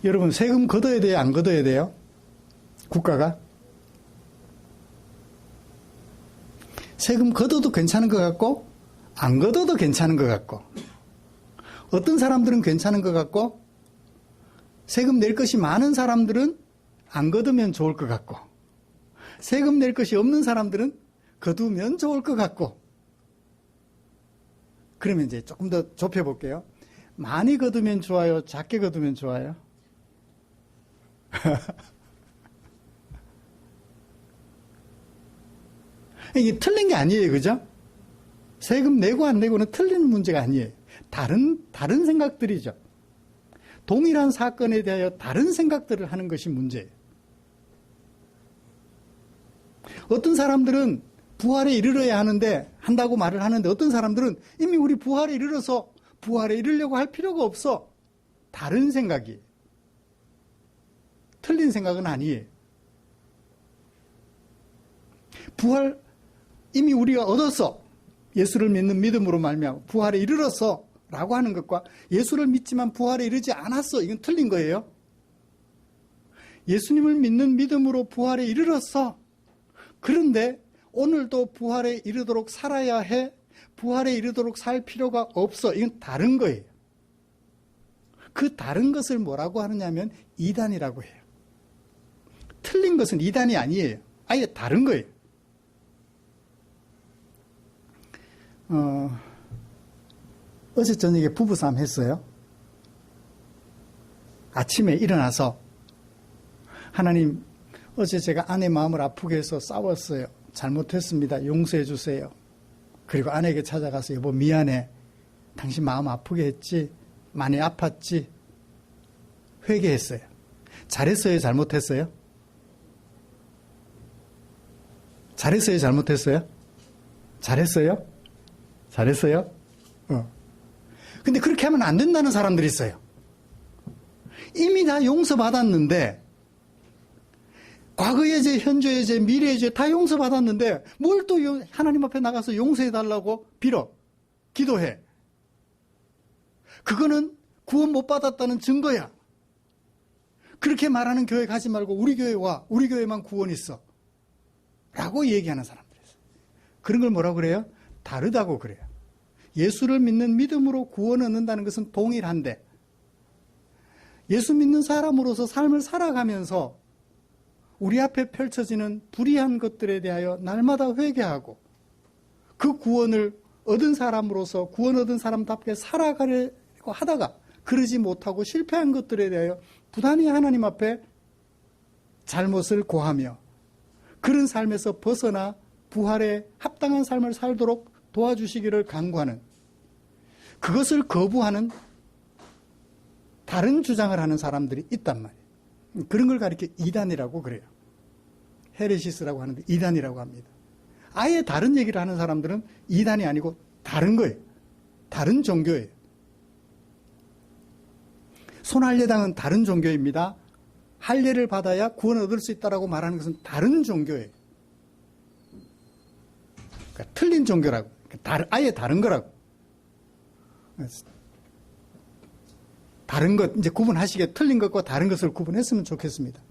여러분, 세금 걷어야 돼요? 안 걷어야 돼요? 국가가? 세금 걷어도 괜찮은 것 같고 안 걷어도 괜찮은 것 같고, 어떤 사람들은 괜찮은 것 같고, 세금 낼 것이 많은 사람들은 안 걷으면 좋을 것 같고, 세금 낼 것이 없는 사람들은 거두면 좋을 것 같고. 그러면 이제 조금 더 좁혀볼게요. 많이 거두면 좋아요? 작게 거두면 좋아요? 이게 틀린 게 아니에요. 그죠? 세금 내고 안 내고는 틀린 문제가 아니에요. 다른 생각들이죠. 동일한 사건에 대하여 다른 생각들을 하는 것이 문제예요. 어떤 사람들은 부활에 이르러야 하는데, 한다고 말을 하는데, 어떤 사람들은 이미 우리 부활에 이르러서 부활에 이르려고 할 필요가 없어. 다른 생각이에요. 틀린 생각은 아니에요. 부활 이미 우리가 얻었어. 예수를 믿는 믿음으로 말미암아 부활에 이르렀어 라고 하는 것과 예수를 믿지만 부활에 이르지 않았어, 이건 틀린 거예요. 예수님을 믿는 믿음으로 부활에 이르렀어. 그런데 오늘도 부활에 이르도록 살아야 해. 부활에 이르도록 살 필요가 없어. 이건 다른 거예요. 그 다른 것을 뭐라고 하느냐면 이단이라고 해요. 틀린 것은 이단이 아니에요. 아예 다른 거예요. 어제 저녁에 부부싸움 했어요. 아침에 일어나서 하나님, 어제 제가 아내 마음을 아프게 해서 싸웠어요. 잘못했습니다. 용서해 주세요. 그리고 아내에게 찾아가서 여보 미안해. 당신 마음 아프게 했지. 많이 아팠지. 회개했어요. 잘했어요? 잘못했어요? 잘했어요? 잘못했어요? 잘했어요? 잘했어요? 근데 그렇게 하면 안 된다는 사람들이 있어요. 이미 다 용서받았는데, 과거의 죄, 현재의 죄, 미래의 죄 다 용서받았는데, 뭘 또 하나님 앞에 나가서 용서해달라고 빌어, 기도해. 그거는 구원 못 받았다는 증거야. 그렇게 말하는 교회 가지 말고 우리 교회 와. 우리 교회만 구원 있어. 라고 얘기하는 사람들이 있어요. 그런 걸 뭐라고 그래요? 다르다고 그래요. 예수를 믿는 믿음으로 구원을 얻는다는 것은 동일한데, 예수 믿는 사람으로서 삶을 살아가면서 우리 앞에 펼쳐지는 불의한 것들에 대하여 날마다 회개하고 그 구원을 얻은 사람으로서 구원 얻은 사람답게 살아가려고 하다가 그러지 못하고 실패한 것들에 대하여 부단히 하나님 앞에 잘못을 고하며 그런 삶에서 벗어나 부활에 합당한 삶을 살도록 도와주시기를 간구하는, 그것을 거부하는 다른 주장을 하는 사람들이 있단 말이에요. 그런 걸 가리켜 이단이라고 그래요. 헤레시스라고 하는데 이단이라고 합니다. 아예 다른 얘기를 하는 사람들은 이단이 아니고 다른 거예요. 다른 종교예요. 손할례당은 다른 종교입니다. 할례를 받아야 구원을 얻을 수 있다라고 말하는 것은 다른 종교예요. 그러니까 틀린 종교라고. 아예 다른 거라고. 다른 것, 이제 구분하시게 틀린 것과 다른 것을 구분했으면 좋겠습니다.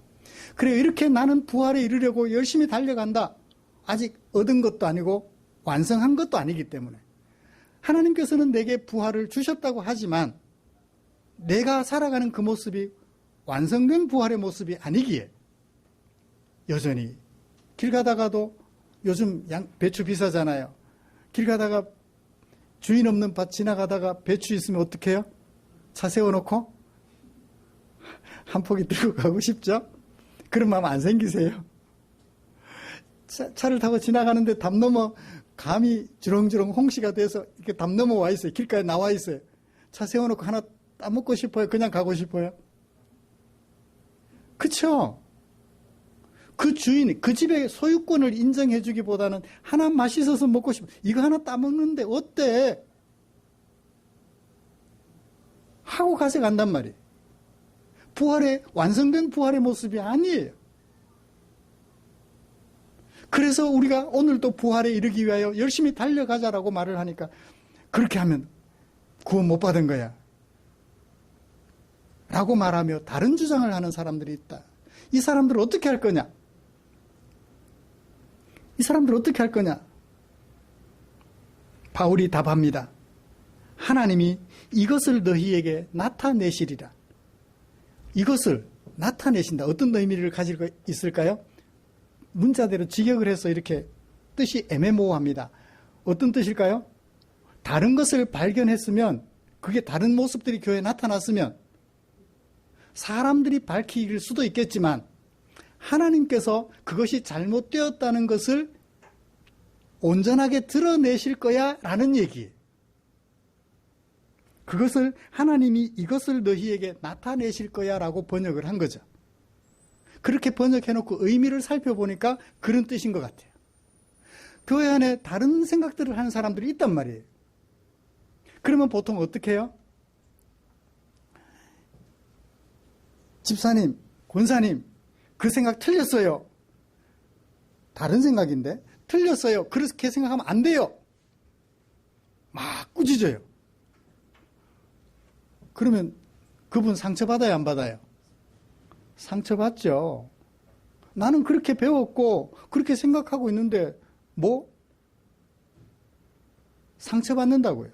그래요. 이렇게 나는 부활에 이르려고 열심히 달려간다. 아직 얻은 것도 아니고 완성한 것도 아니기 때문에. 하나님께서는 내게 부활을 주셨다고 하지만 내가 살아가는 그 모습이 완성된 부활의 모습이 아니기에 여전히 길 가다가도 요즘 배추 비싸잖아요. 길 가다가 주인 없는 밭 지나가다가 배추 있으면 어떻게 해요? 차 세워놓고 한 포기 들고 가고 싶죠? 그런 마음 안 생기세요? 차를 타고 지나가는데 담 넘어 감이 주렁주렁 홍시가 돼서 이렇게 담 넘어 와 있어요. 길가에 나와 있어요. 차 세워놓고 하나 따먹고 싶어요? 그냥 가고 싶어요? 그쵸? 그 주인이 그 집의 소유권을 인정해 주기보다는 하나 맛있어서 먹고 싶어. 이거 하나 따먹는데 어때? 하고 가져간단 말이에요. 완성된 부활의 모습이 아니에요. 그래서 우리가 오늘도 부활에 이르기 위하여 열심히 달려가자라고 말을 하니까 그렇게 하면 구원 못 받은 거야. 라고 말하며 다른 주장을 하는 사람들이 있다. 이 사람들을 어떻게 할 거냐? 이 사람들 어떻게 할 거냐? 바울이 답합니다. 하나님이 이것을 너희에게 나타내시리라. 이것을 나타내신다. 어떤 의미를 가질 거 있을까요? 문자대로 직역을 해서 이렇게 뜻이 애매모호합니다. 어떤 뜻일까요? 다른 것을 발견했으면, 그게 다른 모습들이 교회에 나타났으면 사람들이 밝힐 수도 있겠지만 하나님께서 그것이 잘못되었다는 것을 온전하게 드러내실 거야 라는 얘기예요. 그것을 하나님이 이것을 너희에게 나타내실 거야 라고 번역을 한 거죠. 그렇게 번역해놓고 의미를 살펴보니까 그런 뜻인 것 같아요. 교회 안에 다른 생각들을 하는 사람들이 있단 말이에요. 그러면 보통 어떻게 해요? 집사님, 권사님, 그 생각 틀렸어요. 다른 생각인데 틀렸어요. 그렇게 생각하면 안 돼요. 막 꾸짖어요. 그러면 그분 상처받아요, 안 받아요? 상처받죠. 나는 그렇게 배웠고 그렇게 생각하고 있는데 상처받는다고요.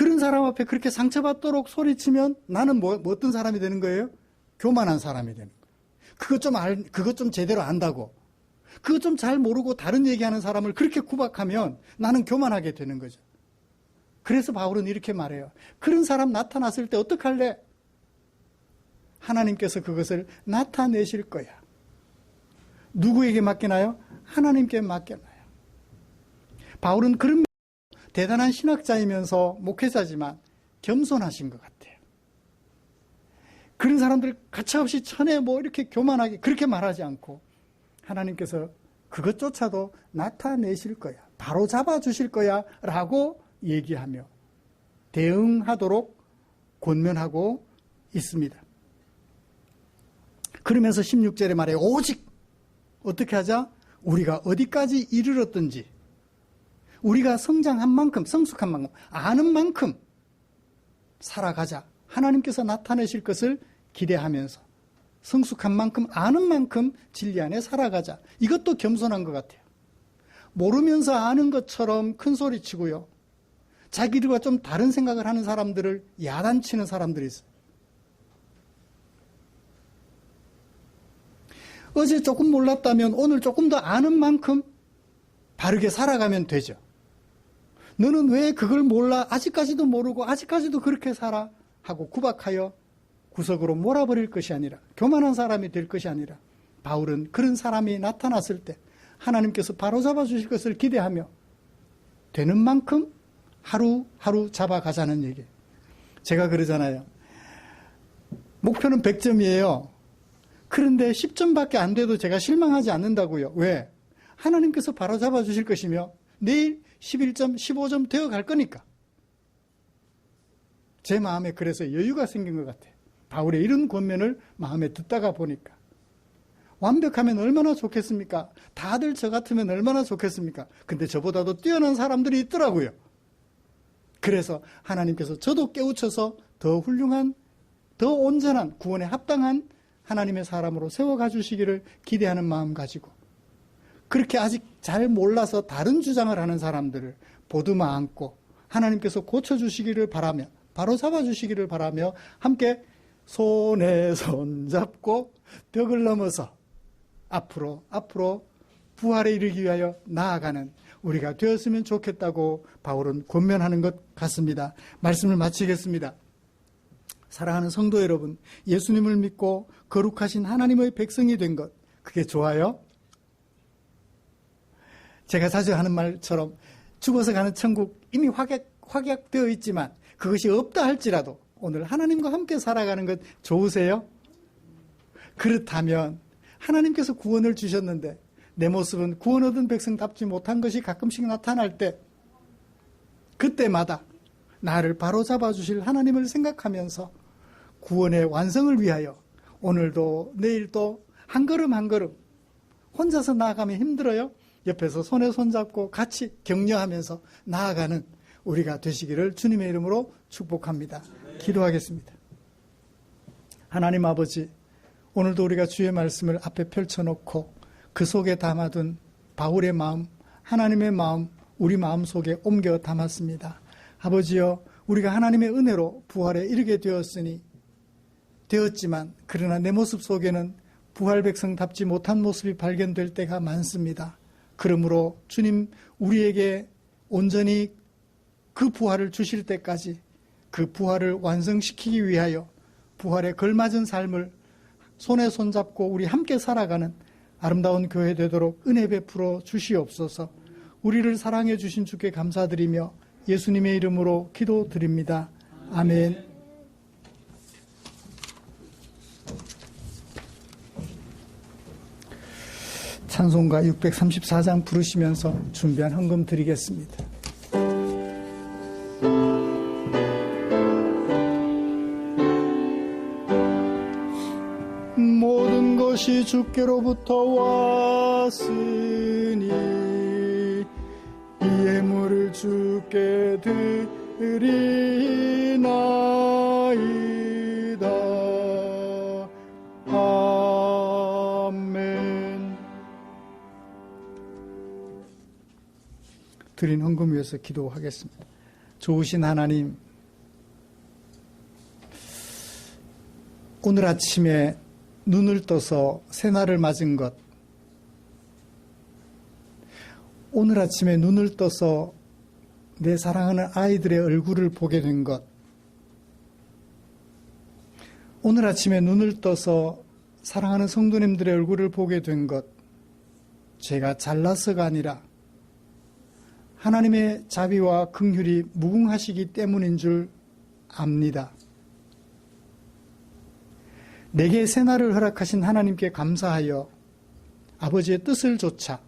그런 사람 앞에 그렇게 상처받도록 소리치면 나는 어떤 사람이 되는 거예요? 교만한 사람이 되는 거예요. 그것 좀 제대로 안다고, 그것 좀 잘 모르고 다른 얘기하는 사람을 그렇게 구박하면 나는 교만하게 되는 거죠. 그래서 바울은 이렇게 말해요. 그런 사람 나타났을 때 어떡할래? 하나님께서 그것을 나타내실 거야. 누구에게 맡기나요? 하나님께 맡겨놔요. 바울은 그런 대단한 신학자이면서 목회자지만 겸손하신 것 같아요. 그런 사람들 가차없이 천에 이렇게 교만하게 그렇게 말하지 않고 하나님께서 그것조차도 나타내실 거야, 바로 잡아주실 거야 라고 얘기하며 대응하도록 권면하고 있습니다. 그러면서 16절에 말해요. 오직 어떻게 하자? 우리가 어디까지 이르렀든지 우리가 성장한 만큼, 성숙한 만큼, 아는 만큼 살아가자. 하나님께서 나타내실 것을 기대하면서 성숙한 만큼, 아는 만큼 진리 안에 살아가자. 이것도 겸손한 것 같아요. 모르면서 아는 것처럼 큰 소리 치고요, 자기들과 좀 다른 생각을 하는 사람들을 야단치는 사람들이 있어요. 어제 조금 몰랐다면 오늘 조금 더 아는 만큼 바르게 살아가면 되죠. 너는 왜 그걸 몰라? 아직까지도 모르고 아직까지도 그렇게 살아? 하고 구박하여 구석으로 몰아버릴 것이 아니라, 교만한 사람이 될 것이 아니라, 바울은 그런 사람이 나타났을 때 하나님께서 바로잡아 주실 것을 기대하며 되는 만큼 하루하루 잡아가자는 얘기예요. 제가 그러잖아요. 목표는 100점이에요. 그런데 10점밖에 안 돼도 제가 실망하지 않는다고요. 왜? 하나님께서 바로잡아 주실 것이며 내일 11점, 15점 되어갈 거니까. 제 마음에 그래서 여유가 생긴 것 같아요. 바울의 이런 권면을 마음에 듣다가 보니까. 완벽하면 얼마나 좋겠습니까? 다들 저 같으면 얼마나 좋겠습니까? 근데 저보다도 뛰어난 사람들이 있더라고요. 그래서 하나님께서 저도 깨우쳐서 더 훌륭한, 더 온전한, 구원에 합당한 하나님의 사람으로 세워가 주시기를 기대하는 마음 가지고, 그렇게 아직 잘 몰라서 다른 주장을 하는 사람들을 보듬어 안고 하나님께서 고쳐주시기를 바라며, 바로 잡아주시기를 바라며 함께 손에 손잡고 벽을 넘어서 앞으로 부활에 이르기 위하여 나아가는 우리가 되었으면 좋겠다고 바울은 권면하는 것 같습니다. 말씀을 마치겠습니다. 사랑하는 성도 여러분, 예수님을 믿고 거룩하신 하나님의 백성이 된 것, 그게 좋아요? 제가 자주 하는 말처럼 죽어서 가는 천국 이미 확약되어 있지만 그것이 없다 할지라도 오늘 하나님과 함께 살아가는 것 좋으세요? 그렇다면 하나님께서 구원을 주셨는데 내 모습은 구원 얻은 백성답지 못한 것이 가끔씩 나타날 때, 그때마다 나를 바로잡아 주실 하나님을 생각하면서 구원의 완성을 위하여 오늘도 내일도 한 걸음 한 걸음, 혼자서 나아가면 힘들어요? 옆에서 손에 손잡고 같이 격려하면서 나아가는 우리가 되시기를 주님의 이름으로 축복합니다. 기도하겠습니다. 하나님 아버지, 오늘도 우리가 주의 말씀을 앞에 펼쳐놓고 그 속에 담아둔 바울의 마음, 하나님의 마음, 우리 마음 속에 옮겨 담았습니다. 아버지여, 우리가 하나님의 은혜로 부활에 이르게 되었지만 그러나 내 모습 속에는 부활 백성답지 못한 모습이 발견될 때가 많습니다. 그러므로 주님, 우리에게 온전히 그 부활을 주실 때까지 그 부활을 완성시키기 위하여 부활에 걸맞은 삶을 손에 손잡고 우리 함께 살아가는 아름다운 교회 되도록 은혜 베풀어 주시옵소서. 우리를 사랑해 주신 주께 감사드리며 예수님의 이름으로 기도드립니다. 아멘. 찬송가 634장 부르시면서 준비한 헌금 드리겠습니다. 모든 것이 주께로부터 왔으니 이 예물을 주께 드리나이다. 아멘. 드린 헌금 위해서 기도하겠습니다. 좋으신 하나님, 오늘 아침에 눈을 떠서 새날을 맞은 것, 오늘 아침에 눈을 떠서 내 사랑하는 아이들의 얼굴을 보게 된 것, 오늘 아침에 눈을 떠서 사랑하는 성도님들의 얼굴을 보게 된 것, 제가 잘나서가 아니라 하나님의 자비와 긍휼이 무궁하시기 때문인 줄 압니다. 내게 새날을 허락하신 하나님께 감사하여 아버지의 뜻을 조차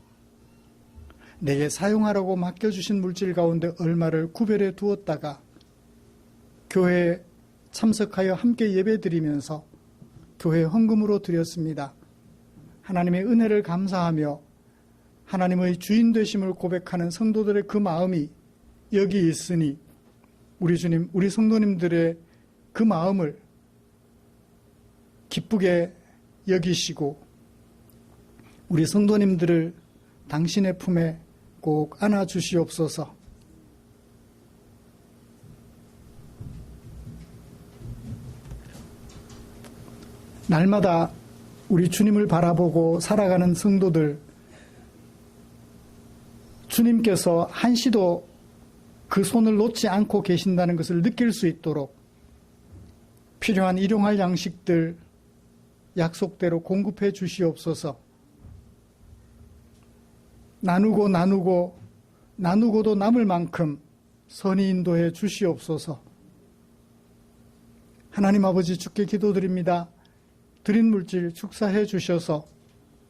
내게 사용하라고 맡겨주신 물질 가운데 얼마를 구별해 두었다가 교회에 참석하여 함께 예배드리면서 교회 헌금으로 드렸습니다. 하나님의 은혜를 감사하며 하나님의 주인 되심을 고백하는 성도들의 그 마음이 여기 있으니 우리 주님, 우리 성도님들의 그 마음을 기쁘게 여기시고 우리 성도님들을 당신의 품에 꼭 안아주시옵소서. 날마다 우리 주님을 바라보고 살아가는 성도들, 주님께서 한시도 그 손을 놓지 않고 계신다는 것을 느낄 수 있도록 필요한 일용할 양식들 약속대로 공급해 주시옵소서. 나누고도 남을 만큼 선히 인도해 주시옵소서. 하나님 아버지, 주께 기도드립니다. 드린 물질 축사해 주셔서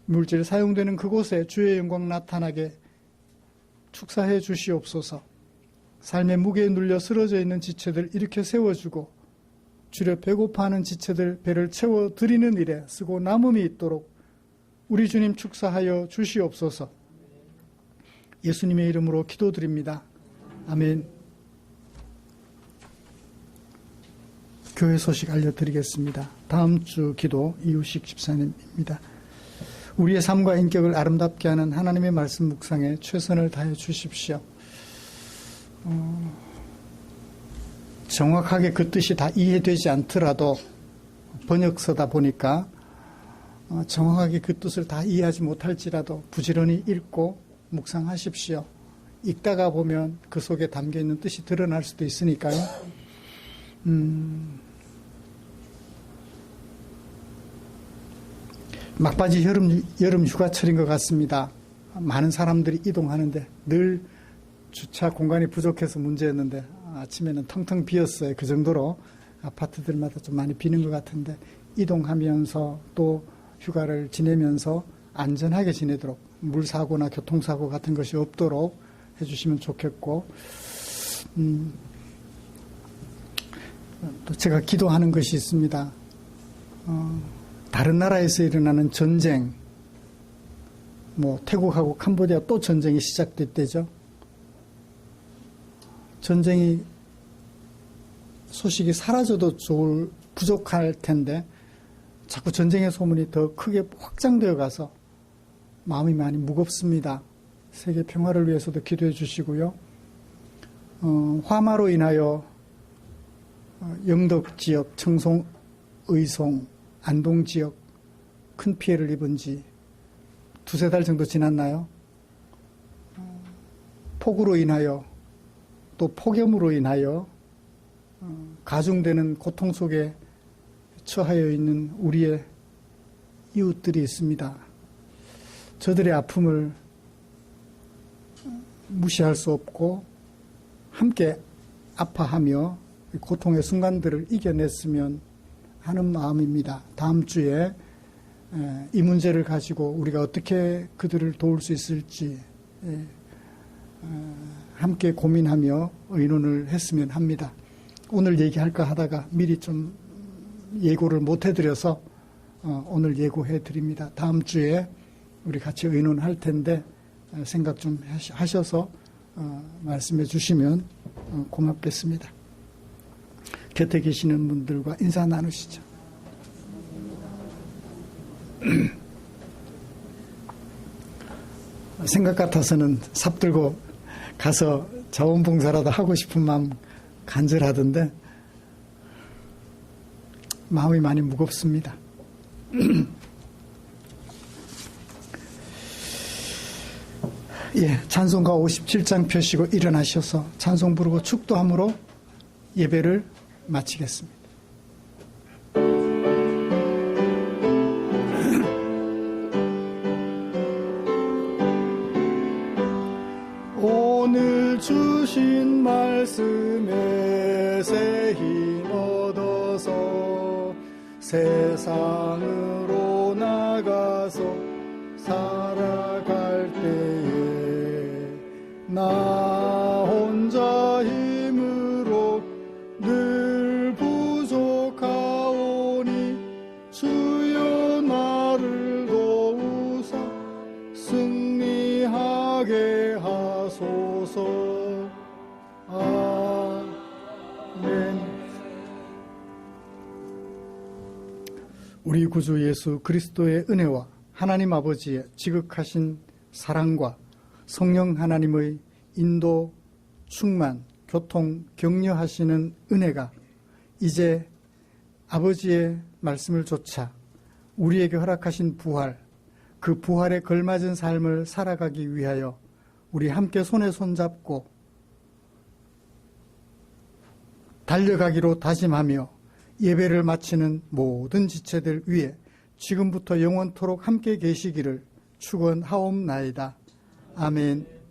물질 사용되는 그곳에 주의 영광 나타나게 축사해 주시옵소서. 삶의 무게에 눌려 쓰러져 있는 지체들 일으켜 세워주고 주려 배고파하는 지체들 배를 채워드리는 일에 쓰고 남음이 있도록 우리 주님 축사하여 주시옵소서. 예수님의 이름으로 기도드립니다. 아멘. 교회 소식 알려드리겠습니다. 다음 주 기도 이유식 집사님입니다. 우리의 삶과 인격을 아름답게 하는 하나님의 말씀 묵상에 최선을 다해 주십시오. 정확하게 그 뜻이 다 이해되지 않더라도 번역서다 보니까 정확하게 그 뜻을 다 이해하지 못할지라도 부지런히 읽고 묵상하십시오. 읽다가 보면 그 속에 담겨있는 뜻이 드러날 수도 있으니까요. 막바지 여름 휴가철인 것 같습니다. 많은 사람들이 이동하는데 늘 주차 공간이 부족해서 문제였는데 아침에는 텅텅 비었어요. 그 정도로 아파트들마다 좀 많이 비는 것 같은데 이동하면서 또 휴가를 지내면서 안전하게 지내도록 물사고나 교통사고 같은 것이 없도록 해주시면 좋겠고, 또 제가 기도하는 것이 있습니다. 다른 나라에서 일어나는 전쟁, 태국하고 캄보디아 또 전쟁이 시작됐대죠. 전쟁이 소식이 사라져도 부족할 텐데 자꾸 전쟁의 소문이 더 크게 확장되어 가서 마음이 많이 무겁습니다. 세계 평화를 위해서도 기도해 주시고요. 화마로 인하여 영덕 지역, 청송, 의송, 안동 지역 큰 피해를 입은 지 두세 달 정도 지났나요? 폭우로 인하여 또 폭염으로 인하여 가중되는 고통 속에 처하여 있는 우리의 이웃들이 있습니다. 저들의 아픔을 무시할 수 없고 함께 아파하며 고통의 순간들을 이겨냈으면 하는 마음입니다. 다음 주에 이 문제를 가지고 우리가 어떻게 그들을 도울 수 있을지 함께 고민하며 의논을 했으면 합니다. 오늘 얘기할까 하다가 미리 좀 예고를 못 해드려서 오늘 예고해 드립니다. 다음 주에 우리 같이 의논할 텐데 생각 좀 하셔서 말씀해 주시면 고맙겠습니다. 곁에 계시는 분들과 인사 나누시죠. 생각 같아서는 삽들고 가서 자원봉사라도 하고 싶은 마음 간절하던데 마음이 많이 무겁습니다. 예, 찬송가 57장 펴시고 일어나셔서 찬송 부르고 축도함으로 예배를 마치겠습니다. 오늘 주신 말씀에 새 힘 얻어서 세상으로 나가서 살아갈 때에 나 혼자 힘으로 늘 부족하오니 주여 나를 도우사 승리하게 하소서. 아멘. 우리 구주 예수 그리스도의 은혜와 하나님 아버지의 지극하신 사랑과 성령 하나님의 인도, 충만, 교통, 격려하시는 은혜가 이제 아버지의 말씀을 좇아 우리에게 허락하신 부활, 그 부활에 걸맞은 삶을 살아가기 위하여 우리 함께 손에 손잡고 달려가기로 다짐하며 예배를 마치는 모든 지체들 위에 지금부터 영원토록 함께 계시기를 축원하옵나이다. 아멘.